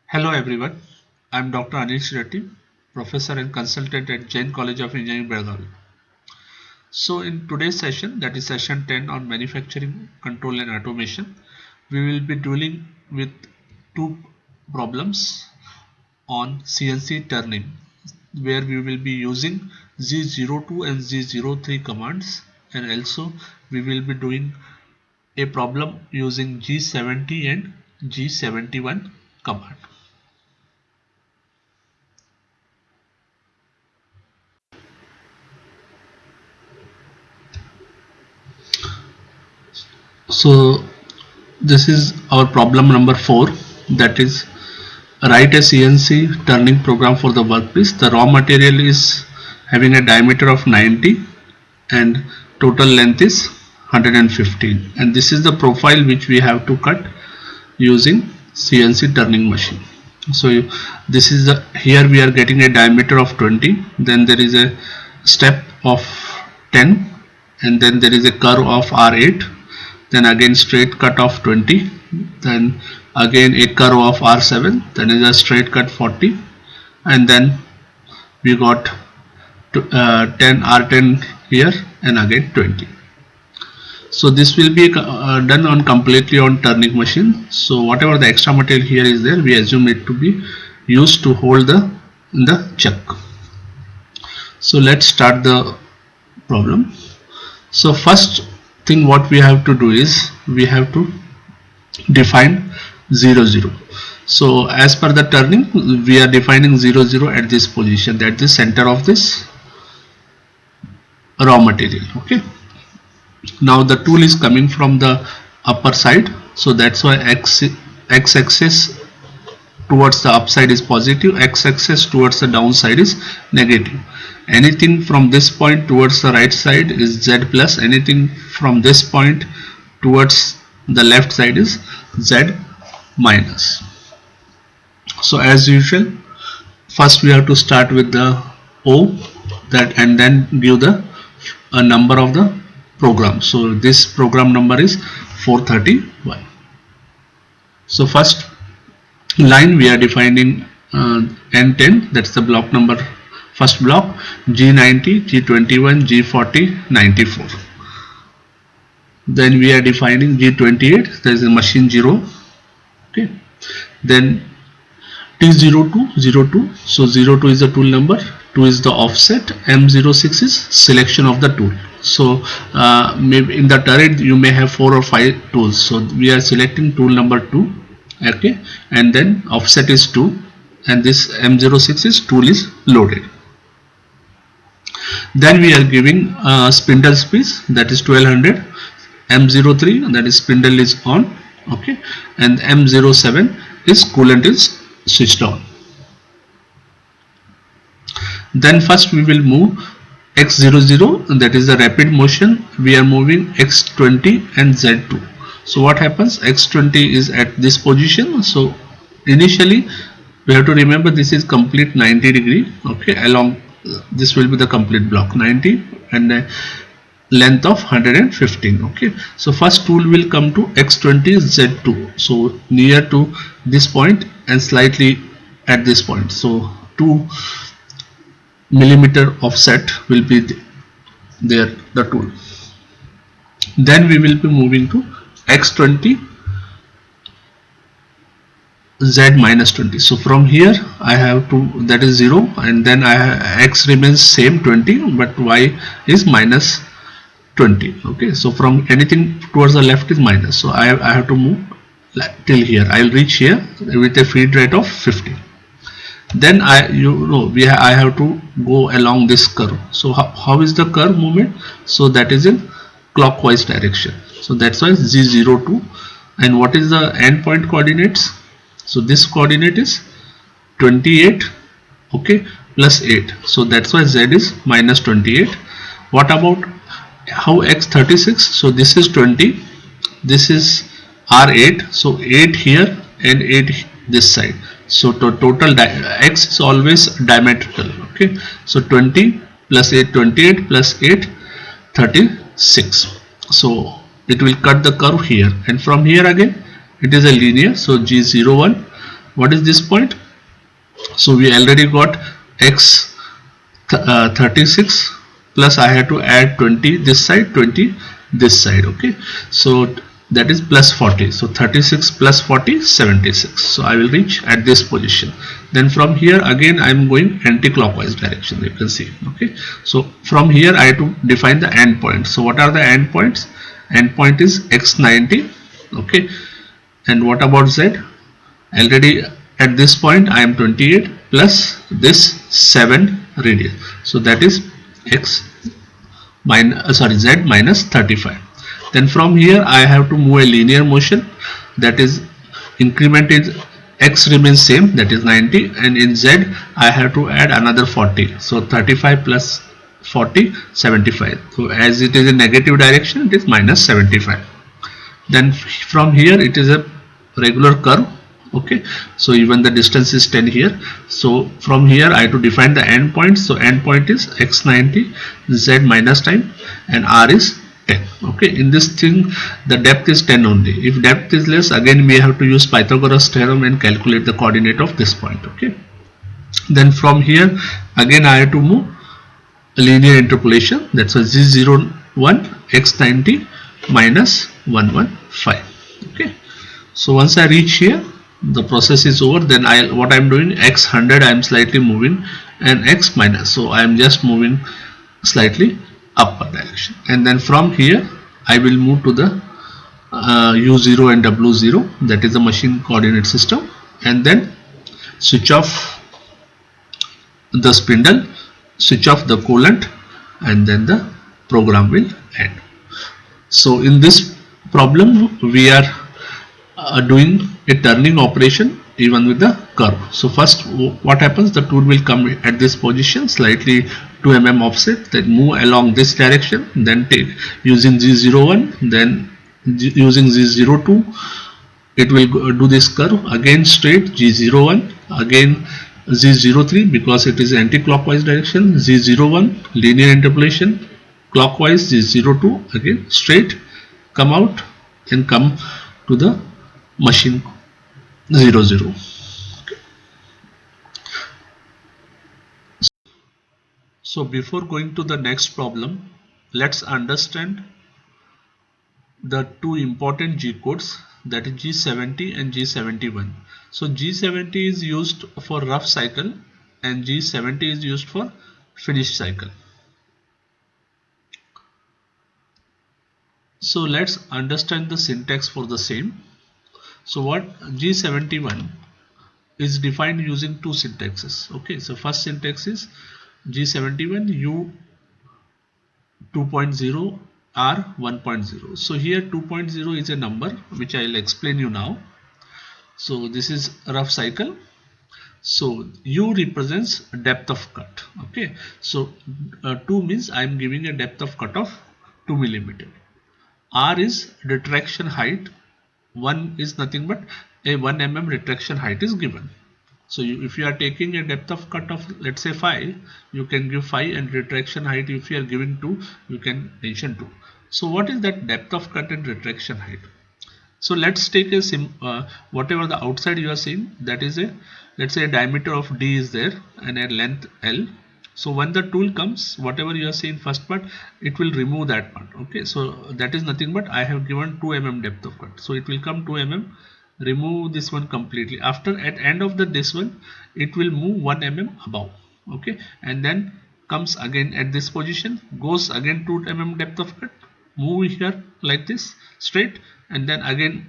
Hello everyone, I am Dr. Anil Shetty, Professor and Consultant at Jain College of Engineering, Belgavi. So in today's session, that is session 10 on manufacturing control and automation, we will be dealing with two problems on CNC turning, where we will be using Z02 and Z03 commands, and also we will be doing a problem using G70 and G71 command. So this is our problem number 4, that is write a CNC turning program for the workpiece. The raw material is having a diameter of 90 and total length is 115, and this is the profile which we have to cut using CNC turning machine. So this is the, here we are getting a diameter of 20, then there is a step of 10, and then there is a curve of R8, then again straight cut of 20, then again a curve of R7, then is a straight cut 40, and then we got 10 R10 here and again 20. So this will be done on completely on turning machine. So whatever the extra material here is there, we assume it to be used to hold the chuck. So let's start the problem. So first thing what we have to do is we have to define 0 0. So as per the turning, we are defining 0 0 at this position, at the center of this raw material. Okay, now the tool is coming from the upper side, so that's why x axis towards the upside is positive, x axis towards the downside is negative. Anything from this point towards the right side is z plus, anything from this point towards the left side is z minus. So as usual, first we have to start with the O, that, and then give the a number of the program. So this program number is 431. So first line we are defining N10, that's the block number, first block, G90, G21, G40, 94. Then we are defining G28, there is a machine 0. Okay, then T02, 02, so 02 is the tool number, 2 is the offset, M06 is selection of the tool. So maybe in the turret you may have 4 or 5 tools, so we are selecting tool number 2. Okay, and then offset is 2, and this M06 is tool is loaded. Then we are giving spindle speed, that is 1200, M03, that is spindle is on. Okay, and M07 is coolant is switched on. Then first we will move X00, that is the rapid motion, we are moving X20 and Z2. So what happens, X20 is at this position, so initially we have to remember this is complete 90 degree. Okay, along this will be the complete block 90 and length of 115. Okay, so first tool will come to X20 Z2, so near to this point and slightly at this point, so 2 millimeter offset will be there, the tool. Then we will be moving to X20 Z minus 20. So from here I have to, that is 0, and then I have, X remains same 20, but Y is minus 20. Okay, so from anything towards the left is minus, so I have to move till here. I will reach here with a feed rate of 50. Then I have to go along this curve. So how is the curve movement? So that is in clockwise direction, so that's why Z02. And what is the end point coordinates? So this coordinate is 28, okay, plus 8, so that's why Z is minus 28. What about how X36? So this is 20, this is R8, so 8 here and 8 this side, so total X is always diametrical. Okay, so 20 plus 8, 28 plus 8, 36. So it will cut the curve here, and from here again it is a linear, so G01 What is this point? So we already got x 36 plus I have to add 20 this side, 20 this side. Okay, so that is plus 40. So 36 plus 40, 76. So I will reach at this position. Then from here again I am going anti-clockwise direction, you can see. Okay, so from here I have to define the end point. So what are the end points? End point is x90. Okay, and what about z? Already at this point I am 28 plus this 7 radius, so that is x minus z minus 35. Then from here I have to move a linear motion, that is increment is x remains same, that is 90, and in z I have to add another 40. So 35 plus 40, 75. So as it is in negative direction, it is minus 75. Then from here it is a regular curve. Okay, so even the distance is 10 here. So from here I have to define the end point. So end point is x90, z minus time, and r is 10. Okay, in this thing the depth is 10 only. If depth is less, again we have to use Pythagoras theorem and calculate the coordinate of this point. Okay, then from here again I have to move linear interpolation, that's a z01 x90 minus 115. Okay, so once I reach here the process is over. Then what I am doing, x100 I am slightly moving, and x minus, so I am just moving slightly upward direction. And then from here I will move to the u0 and w0, that is the machine coordinate system, and then switch off the spindle, switch off the coolant, and then the program will end. So in this problem we are doing a turning operation even with the curve. So first what happens, the tool will come at this position slightly 2 mm offset, then move along this direction, then take using z01, then using z02 it will do this curve again straight, g01 again, z03 because it is anti-clockwise direction, z01 linear interpolation clockwise, z02 again straight, come out and come to the machine 00. So before going to the next problem, let's understand the two important G codes, that is G70 and G71. So G70 is used for rough cycle and G70 is used for finished cycle. So let's understand the syntax for the same. So what G71 is defined using two syntaxes. Okay, so first syntax is G71 U 2.0 R 1.0. So here 2.0 is a number which I will explain you now. So this is rough cycle. So U represents depth of cut. Okay, so 2 means I am giving a depth of cut of 2 mm. R is retraction height. 1 is nothing but a 1 mm retraction height is given. So if you are taking a depth of cut of let's say 5, you can give 5, and retraction height if you are giving 2, you can mention 2. So what is that depth of cut and retraction height? So let's take a whatever the outside you are seeing, that is a, let's say a diameter of D is there and a length L. So when the tool comes, whatever you are seeing first part, it will remove that part. Okay, so that is nothing but I have given 2 mm depth of cut, so it will come 2 mm, remove this one completely. After at end of this one, it will move 1 mm above. Okay, and then comes again at this position, goes again 2 mm depth of cut, move here like this straight, and then again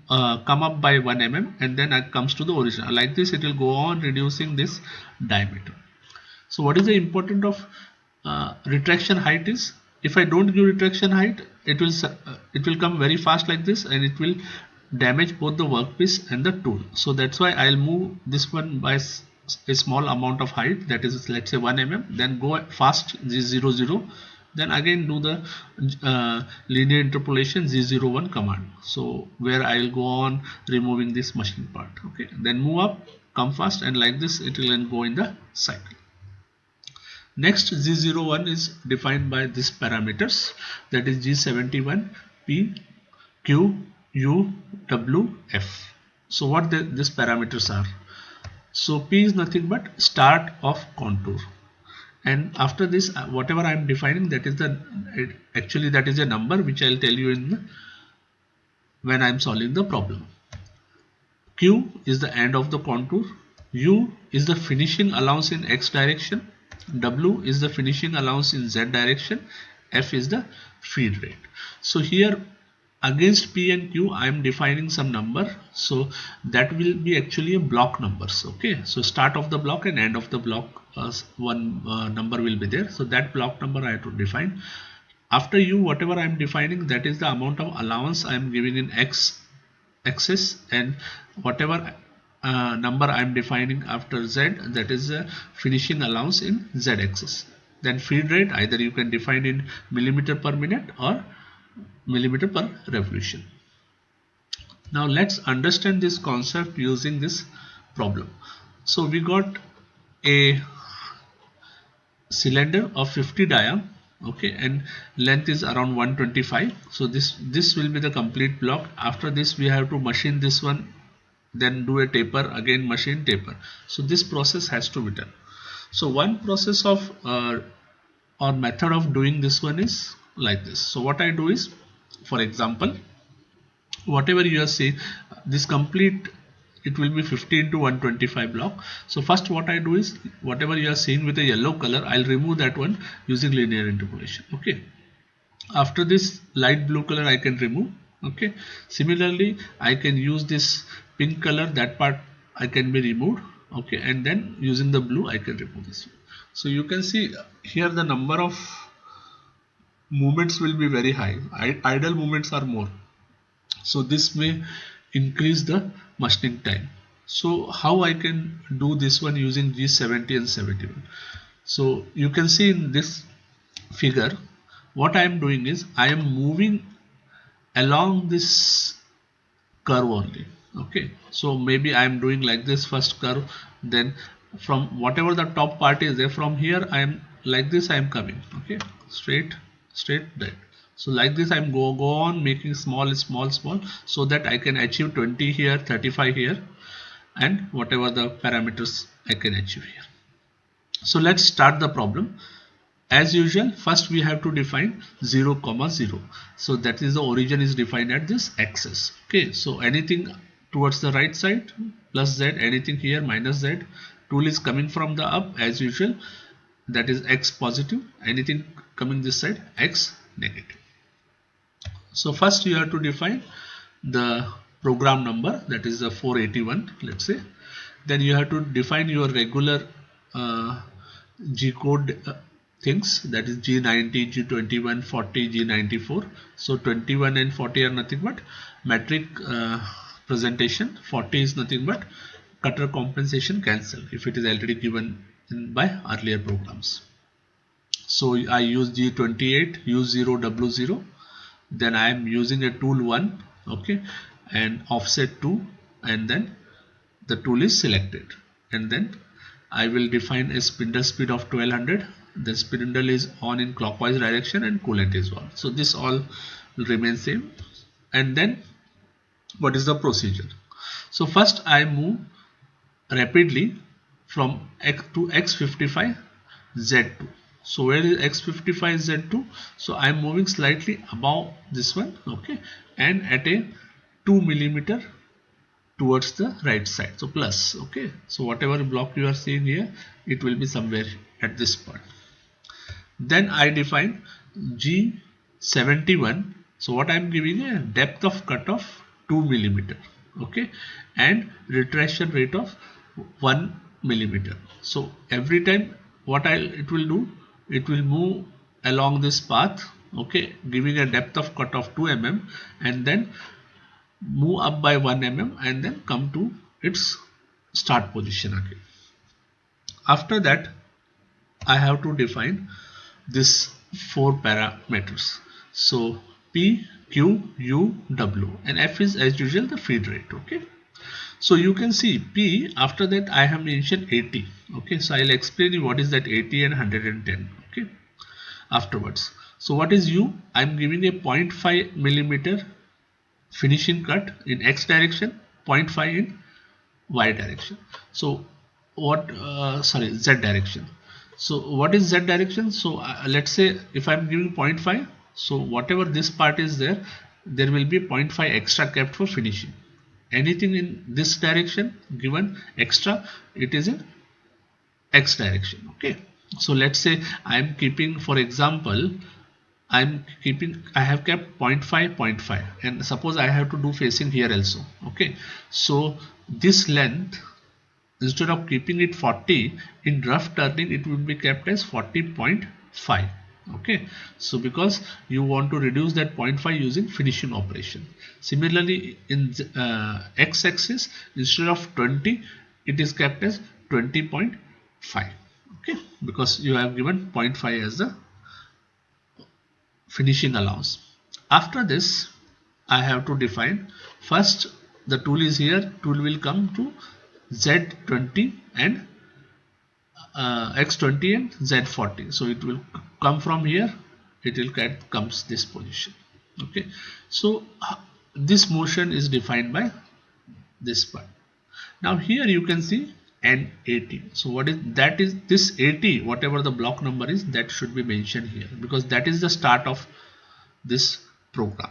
come up by 1 mm, and then it comes to the original. Like this it will go on reducing this diameter. So what is the importance of retraction height is, if I don't give retraction height, it will come very fast like this, and it will damage both the workpiece and the tool. So that's why I'll move this one by a small amount of height, that is let's say 1 mm, then go fast Z00, then again do the linear interpolation Z01 command. So where I'll go on removing this machine part. Okay, then move up, come fast, and like this it will then go in the cycle. Next, Z01 is defined by these parameters, that is G71 P Q U W F. So what these parameters are? So P is nothing but start of contour, and after this whatever I am defining, that is actually that is a number which I'll tell you when I am solving the problem. Q is the end of the contour, U is the finishing allowance in X direction, W is the finishing allowance in Z direction, F is the feed rate. So here against P and Q I am defining some number, so that will be actually a block numbers. Okay, so start of the block and end of the block, one number will be there, so that block number I have to define. After U, whatever I am defining, that is the amount of allowance I am giving in X axis, and whatever number I am defining after Z, that is the finishing allowance in Z axis. Then feed rate, either you can define in millimeter per minute or millimeter per revolution. Now let's understand this concept using this problem. So we got a cylinder of 50 diameter, okay, and length is around 125. So this will be the complete block. After this we have to machine this one, then do a taper, again machine, taper. So this process has to be done. So one process of or method of doing this one is like this. So what I do is, for example, whatever you are seeing, this complete, it will be 50 into 125 block. So first what I do is, whatever you are seeing with a yellow color, I'll remove that one using linear interpolation. Okay, after this light blue color I can remove. Okay, similarly I can use this pink color, that part I can be removed. Okay, and then using the blue I can remove this one. So you can see here the number of movements will be very high, idle movements are more, so this may increase the machining time. So how I can do this one using G70 and 71? So you can see in this figure, what I am doing is I am moving along this curve only. Okay, so maybe I am doing like this first curve, then from whatever the top part is there, from here I am like this, I am coming, okay, straight that. So like this I am go on making small, so that I can achieve 20 here, 35 here, and whatever the parameters I can achieve here. So let's start the problem. As usual, first we have to define 0, 0. So that is the origin is defined at this axis. Okay, so anything towards the right side plus Z, anything here minus Z. Tool is coming from the up as usual, that is X positive, anything coming this side X negative. So first you have to define the program number, that is the 481, let's say. Then you have to define your regular G code things, that is G90, G21, 40, G94. So 21 and 40 are nothing but metric presentation, 40 is nothing but cutter compensation cancel if it is already given by earlier programs. So I use G28, U0, W0, then I am using a tool 1, okay, and offset 2, and then the tool is selected, and then I will define a spindle speed of 1200. The spindle is on in clockwise direction and coolant is on. So this all will remain same. And then what is the procedure? So first I move rapidly from X to X55 Z2. So where is X55 Z2? So I am moving slightly above this one, okay, and at a 2 millimeter towards the right side, so plus, okay. So whatever block you are seeing here, it will be somewhere at this point. Then I define G71. So what I am giving a depth of cut of 2 millimeter, okay, and retraction rate of 1 millimeter. So every time what it will do, it will move along this path, okay, giving a depth of cut of 2 mm, and then move up by 1 mm and then come to its start position again. After that I have to define this 4 parameters. So P, Q, U, W, and F is as usual the feed rate, okay. So you can see P, after that I have mentioned 80, okay. So I'll explain you what is that 80 and 110, okay, afterwards. So what is U? I'm giving a 0.5 millimeter finishing cut in X direction, 0.5 in y direction. So what sorry, z direction. So what is z direction? So let's say if I'm giving 0.5, so whatever this part is there, there will be 0.5 extra kept for finishing. Anything in this direction given extra, it is in x direction. Okay, so let's say I'm keeping, for example, I have kept 0.5 0.5, and suppose I have to do facing here also. Okay, so this length, instead of keeping it 40, in rough turning it will be kept as 40.5. Okay, so because you want to reduce that 0.5 using finishing operation. Similarly in x-axis, instead of 20, it is kept as 20.5. okay, because you have given 0.5 as the finishing allowance. After this, I have to define, first the tool is here, tool will come to Z20 and X20 and Z40. So it will come from here, it will comes this position. Okay, so this motion is defined by this part. Now here you can see an 80. So what is that? Is this 80, whatever the block number is, that should be mentioned here, because that is the start of this program.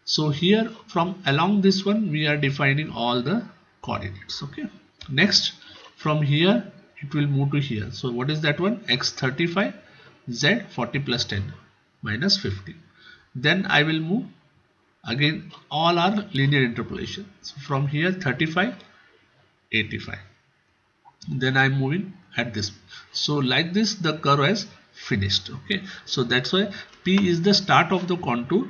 So here from along this one we are defining all the coordinates. Okay, next from here it will move to here. So what is that one? X35, Z40 plus 10 minus 50. Then I will move again, all are linear interpolation. So from here 35, 85. Then I'm moving at this. So like this the curve has finished. Okay, so that's why P is the start of the contour.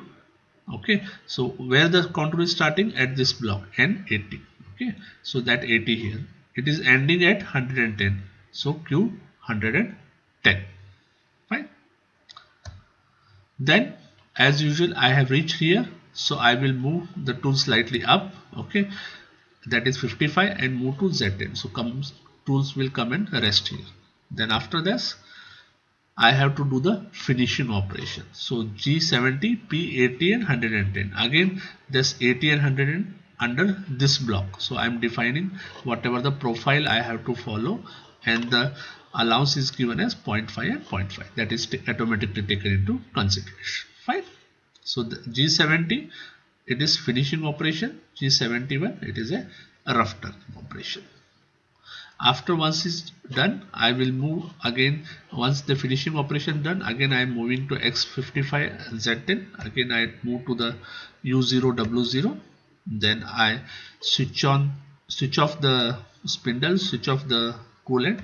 Okay, so where the contour is starting? At this block and 80. Okay, so that 80 here, it is ending at 110. So Q 110. Fine. Then as usual I have reached here, so I will move the tool slightly up. Okay, that is 55 and move to Z10. So tools will come and rest here. Then after this I have to do the finishing operation. So G70, P80 and 110. Again this 80 and 100 under this block. So I am defining whatever the profile I have to follow, and the allowance is given as 0.5 and 0.5. That is automatically taken into consideration. Fine. So the G70, it is finishing operation. G71, it is a rough turning operation. After once is done, I will move again. Once the finishing operation done, again I am moving to X55 Z10. Again I move to the U0 W0. Then I switch off the spindle, switch off the coolant,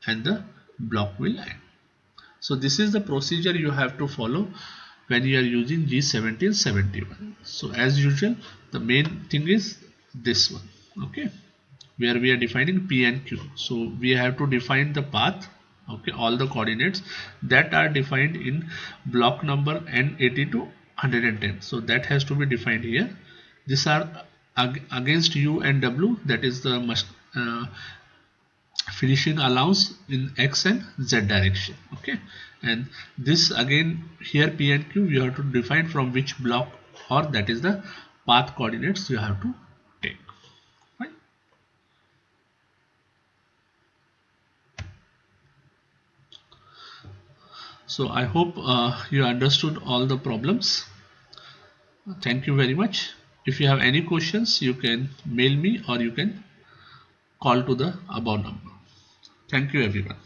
and the block will end. So this is the procedure you have to follow when you are using G70 and 71. So as usual, the main thing is this one. Okay, where we are defining P and Q. So we have to define the path. Okay, all the coordinates that are defined in block number N80 to 110. So that has to be defined here. These are against U and W, that is the finishing allowance in X and Z direction. Okay, and this again here P and Q you have to define from which block, or that is the path coordinates you have to take. Right? So I hope you understood all the problems. Thank you very much. If you have any questions, you can mail me or you can call to the above number. Thank you everyone.